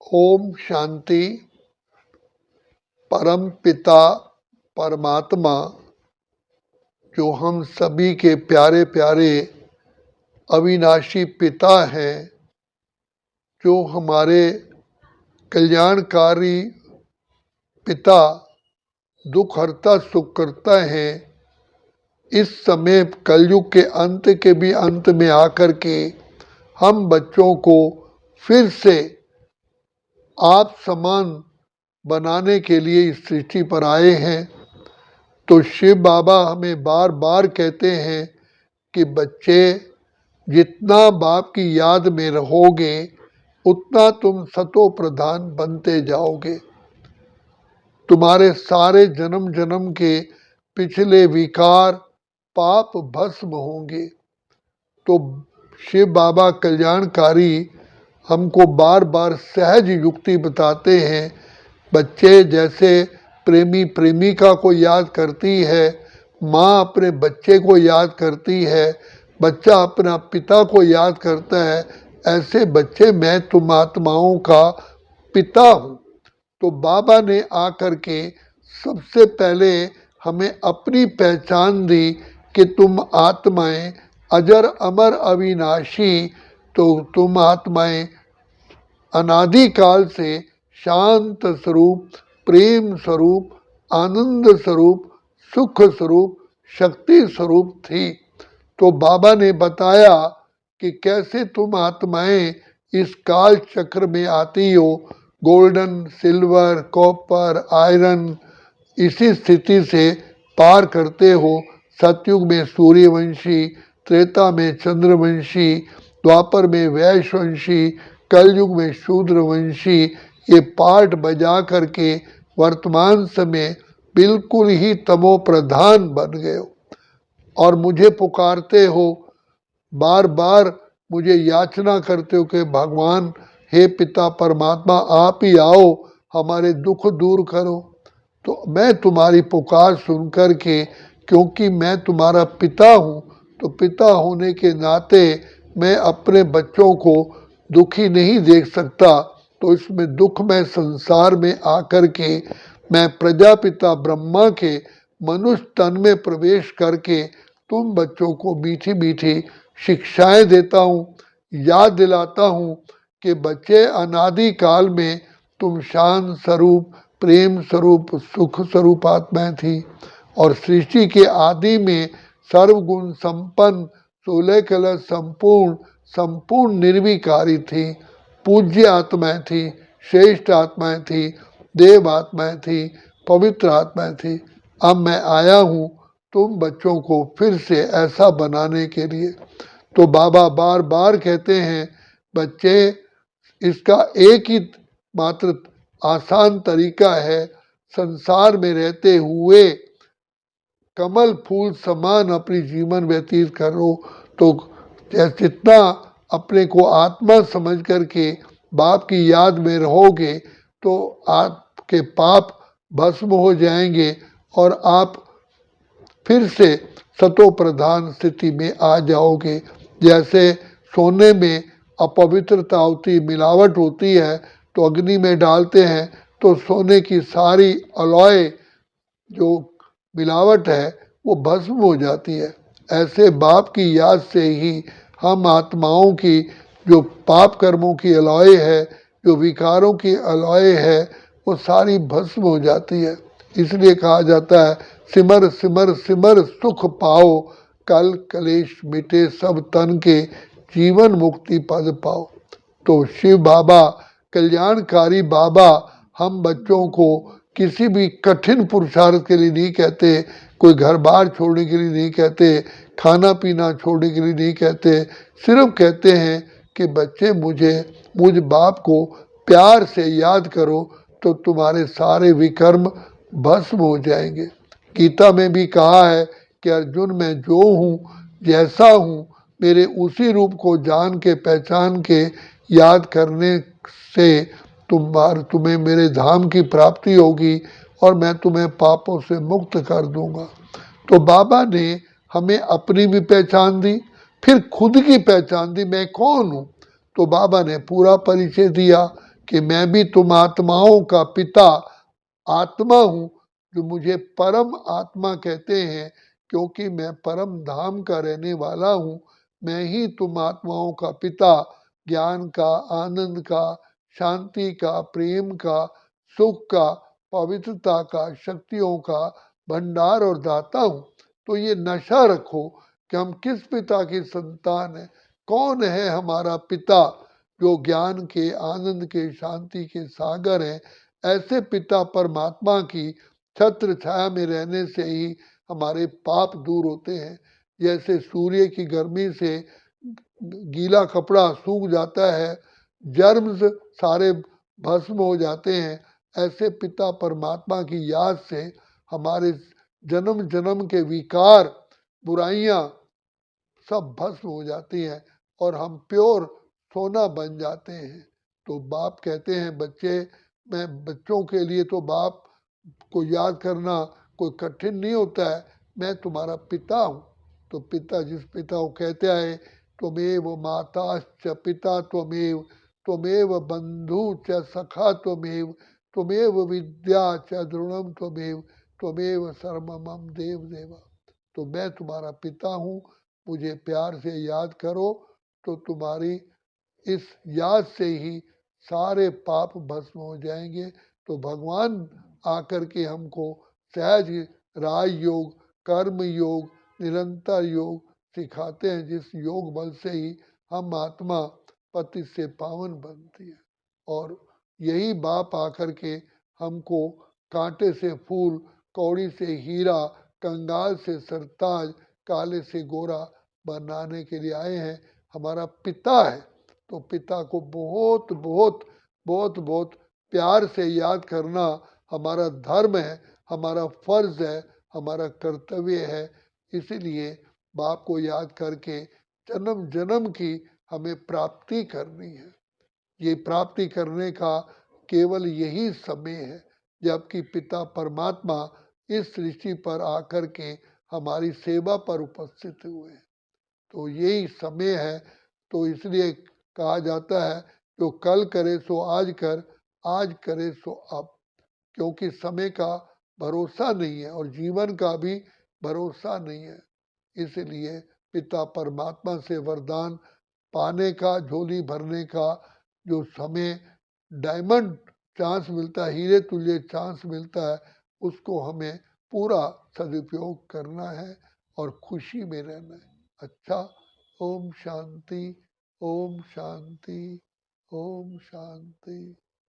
ओम शांति। परम पिता परमात्मा जो हम सभी के प्यारे प्यारे अविनाशी पिता हैं, जो हमारे कल्याणकारी पिता, दुख हरता सुख करता है, इस समय कलयुग के अंत के भी अंत में आकर के हम बच्चों को फिर से आप समान बनाने के लिए इस सृष्टि पर आए हैं। तो शिव बाबा हमें बार बार कहते हैं कि बच्चे, जितना बाप की याद में रहोगे उतना तुम सतो प्रधान बनते जाओगे। तुम्हारे सारे जन्म जन्म के पिछले विकार पाप भस्म होंगे। तो शिव बाबा कल्याणकारी हमको बार बार सहज युक्ति बताते हैं। बच्चे जैसे प्रेमी प्रेमिका को याद करती है, माँ अपने बच्चे को याद करती है, बच्चा अपना पिता को याद करता है, ऐसे बच्चे मैं तुम आत्माओं का पिता हूँ। तो बाबा ने आकर के सबसे पहले हमें अपनी पहचान दी कि तुम आत्माएं अजर अमर अविनाशी, तो तुम आत्माएं अनादिकाल से शांत स्वरूप, प्रेम स्वरूप, आनंद स्वरूप, सुख स्वरूप, शक्ति स्वरूप थी। तो बाबा ने बताया कि कैसे तुम आत्माएं इस काल चक्र में आती हो, गोल्डन, सिल्वर, कॉपर, आयरन, इसी स्थिति से पार करते हो। सतयुग में सूर्यवंशी, त्रेता में चंद्रवंशी, द्वापर में वैश्यवंशी, कलयुग में शूद्रवंशी, ये पाठ बजा करके वर्तमान समय बिल्कुल ही तमो प्रधान बन गए हो और मुझे पुकारते हो, बार बार मुझे याचना करते हो कि भगवान, हे पिता परमात्मा, आप ही आओ, हमारे दुख दूर करो। तो मैं तुम्हारी पुकार सुन कर के, क्योंकि मैं तुम्हारा पिता हूँ, तो पिता होने के नाते मैं अपने बच्चों को दुखी नहीं देख सकता। तो इसमें दुखमय संसार में आकर के मैं प्रजापिता ब्रह्मा के मनुष्य तन में प्रवेश करके तुम बच्चों को मीठी मीठी शिक्षाएं देता हूँ, याद दिलाता हूँ कि बच्चे, अनादि काल में तुम शांत स्वरूप, प्रेम स्वरूप, सुख स्वरूप आत्माएं थी और सृष्टि के आदि में सर्वगुण संपन्न, 16 कलश संपूर्ण, संपूर्ण निर्विकारी थी, पूज्य आत्माएं थी, श्रेष्ठ आत्माएं थी, देव आत्माएं थी, पवित्र आत्माएं थी। अब मैं आया हूँ तुम बच्चों को फिर से ऐसा बनाने के लिए। तो बाबा बार बार कहते हैं, बच्चे, इसका एक ही मात्र आसान तरीका है, संसार में रहते हुए कमल फूल समान अपनी जीवन व्यतीत करो। तो जितना अपने को आत्मा समझ करके बाप की याद में रहोगे तो आपके पाप भस्म हो जाएंगे और आप फिर से सतो प्रधान स्थिति में आ जाओगे। जैसे सोने में अपवित्रता होती, मिलावट होती है, तो अग्नि में डालते हैं तो सोने की सारी अलॉय जो मिलावट है वो भस्म हो जाती है। ऐसे बाप की याद से ही हम आत्माओं की जो पाप कर्मों की अलॉय है, जो विकारों की अलॉय है, वो सारी भस्म हो जाती है। इसलिए कहा जाता है, सिमर सिमर सिमर सुख पाओ, कल कलेश मिटे सब तन के, जीवन मुक्ति पद पाओ। तो शिव बाबा, कल्याणकारी बाबा, हम बच्चों को किसी भी कठिन पुरुषार्थ के लिए नहीं कहते, कोई घर बार छोड़ने के लिए नहीं कहते, खाना पीना छोड़ने के लिए नहीं कहते, सिर्फ कहते हैं कि बच्चे, मुझ बाप को प्यार से याद करो तो तुम्हारे सारे विकर्म भस्म हो जाएंगे। गीता में भी कहा है कि अर्जुन, मैं जो हूँ, जैसा हूँ, मेरे उसी रूप को जान के, पहचान के, याद करने से तुम्हें मेरे धाम की प्राप्ति होगी और मैं तुम्हें पापों से मुक्त कर दूंगा। तो बाबा ने हमें अपनी भी पहचान दी, फिर खुद की पहचान दी, मैं कौन हूँ। तो बाबा ने पूरा परिचय दिया कि मैं भी तुम आत्माओं का पिता आत्मा हूँ, जो मुझे परम आत्मा कहते हैं, क्योंकि मैं परम धाम का रहने वाला हूँ। मैं ही तुम आत्माओं का पिता, ज्ञान का, आनंद का, शांति का, प्रेम का, सुख का, पवित्रता का, शक्तियों का भंडार और दाता हूँ। तो ये नशा रखो कि हम किस पिता की संतान है, कौन है हमारा पिता जो ज्ञान के, आनंद के, शांति के सागर हैं। ऐसे पिता परमात्मा की छत्र छाया में रहने से ही हमारे पाप दूर होते हैं। जैसे सूर्य की गर्मी से गीला कपड़ा सूख जाता है, जर्म्स सारे भस्म हो जाते हैं, ऐसे पिता परमात्मा की याद से हमारे जन्म जन्म के विकार, बुराइयां सब भस्म हो जाती हैं और हम प्योर सोना बन जाते हैं। तो बाप कहते हैं बच्चे, मैं बच्चों के लिए तो बाप को याद करना कोई कठिन नहीं होता है, मैं तुम्हारा पिता हूँ। तो पिता जिस पिता को कहते हैं त्वमेव माता च पिता त्वमेव, त्वमेव बंधु च सखा त्वमेव, त्वमेव विद्या च द्रोणम त्वमेव, त्वमेव सर्वमम देव देवा। तो मैं तुम्हारा पिता हूँ, मुझे प्यार से याद करो, तो तुम्हारी इस याद से ही सारे पाप भस्म हो जाएंगे। तो भगवान आकर के हमको सहज राज योग, कर्म योग, निरंतर योग सिखाते हैं, जिस योग बल से ही हम आत्मा पति से पावन बनती है। और यही बाप आकर के हमको कांटे से फूल, कौड़ी से हीरा, कंगाल से सरताज, काले से गोरा बनाने के लिए आए हैं। हमारा पिता है, तो पिता को बहुत बहुत बहुत बहुत प्यार से याद करना हमारा धर्म है, हमारा फर्ज है, हमारा कर्तव्य है। इसीलिए बाप को याद करके जन्म जन्म की हमें प्राप्ति करनी है। ये प्राप्ति करने का केवल यही समय है जबकि पिता परमात्मा इस सृष्टि पर आकर के हमारी सेवा पर उपस्थित हुए। तो यही समय है। तो इसलिए कहा जाता है जो कल करे सो आज कर, आज करे सो अब, क्योंकि समय का भरोसा नहीं है और जीवन का भी भरोसा नहीं है। इसलिए पिता परमात्मा से वरदान पाने का, झोली भरने का जो समय डायमंड चांस मिलता है, हीरे तुल्य चांस मिलता है, उसको हमें पूरा सदुपयोग करना है और खुशी में रहना है। अच्छा, ओम शांति, ओम शांति, ओम शांति।